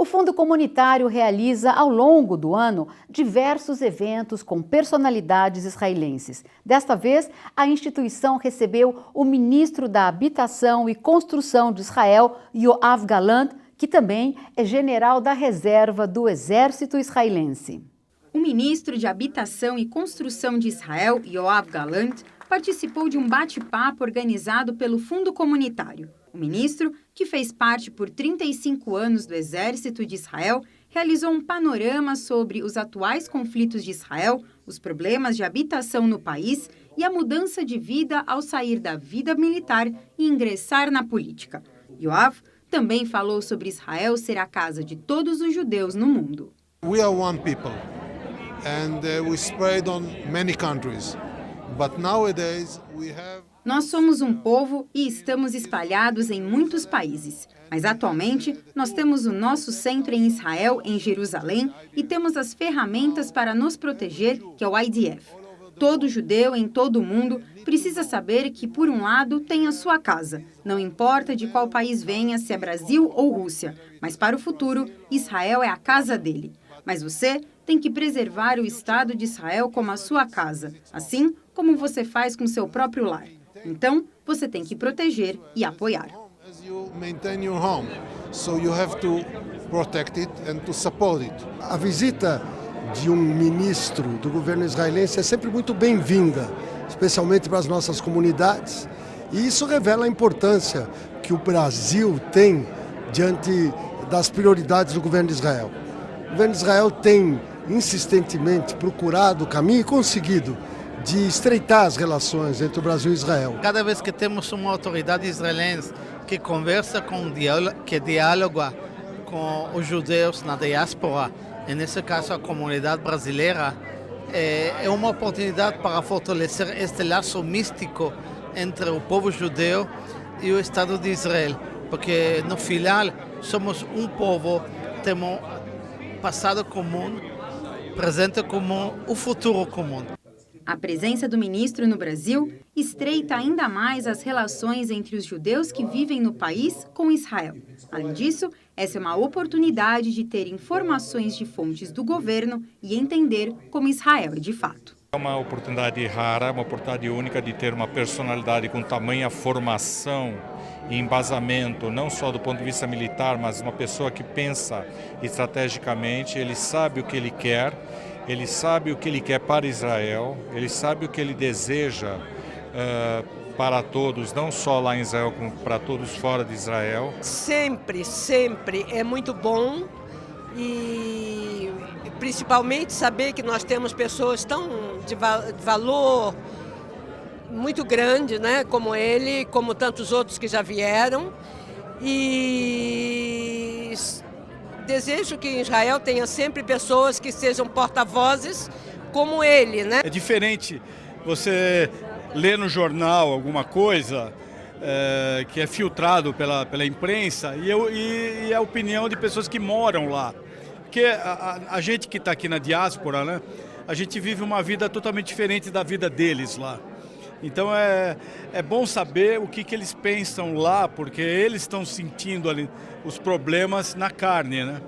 O Fundo Comunitário realiza, ao longo do ano, diversos eventos com personalidades israelenses. Desta vez, a instituição recebeu o ministro da Habitação e Construção de Israel, Yoav Gallant, que também é general da reserva do Exército Israelense. O ministro de Habitação e Construção de Israel, Yoav Gallant, participou de um bate-papo organizado pelo Fundo Comunitário. O ministro, que fez parte por 35 anos do Exército de Israel, realizou um panorama sobre os atuais conflitos de Israel, os problemas de habitação no país e a mudança de vida ao sair da vida militar e ingressar na política. Yoav também falou sobre Israel ser a casa de todos os judeus no mundo. We are one people and we spread on many countries. But nowadays we have... Nós somos um povo e estamos espalhados em muitos países. Mas atualmente nós temos o nosso centro em Israel, em Jerusalém, e temos as ferramentas para nos proteger, que é o IDF. Todo judeu em todo o mundo precisa saber que, por um lado, tem a sua casa. Não importa de qual país venha, se é Brasil ou Rússia. Mas para o futuro, Israel é a casa dele. Mas você tem que preservar o Estado de Israel como a sua casa, assim como você faz com seu próprio lar. Então, você tem que proteger e apoiar. A visita de um ministro do governo israelense é sempre muito bem-vinda, especialmente para as nossas comunidades. E isso revela a importância que o Brasil tem diante das prioridades do governo de Israel. O governo de Israel tem insistentemente procurado o caminho e conseguido de estreitar as relações entre o Brasil e Israel. Cada vez que temos uma autoridade israelense que conversa que dialoga com os judeus na diáspora, e nesse caso a comunidade brasileira, é uma oportunidade para fortalecer este laço místico entre o povo judeu e o Estado de Israel, porque no final somos um povo, temos passado comum, presente comum, o futuro comum. A presença do ministro no Brasil estreita ainda mais as relações entre os judeus que vivem no país com Israel. Além disso, essa é uma oportunidade de ter informações de fontes do governo e entender como Israel é de fato. É uma oportunidade rara, uma oportunidade única de ter uma personalidade com tamanha formação e embasamento, não só do ponto de vista militar, mas uma pessoa que pensa estrategicamente, ele sabe o que ele quer. Ele sabe o que ele quer para Israel, ele sabe o que ele deseja para todos, não só lá em Israel, como para todos fora de Israel. Sempre é muito bom e principalmente saber que nós temos pessoas tão de valor muito grande, né, como ele, como tantos outros que já vieram. E desejo que em Israel tenha sempre pessoas que sejam porta-vozes como ele, né? É diferente você ler no jornal alguma coisa que é filtrado pela imprensa e a opinião de pessoas que moram lá. Porque a gente que está aqui na diáspora, né, a gente vive uma vida totalmente diferente da vida deles lá. Então é bom saber o que eles pensam lá, porque eles estão sentindo ali os problemas na carne, né?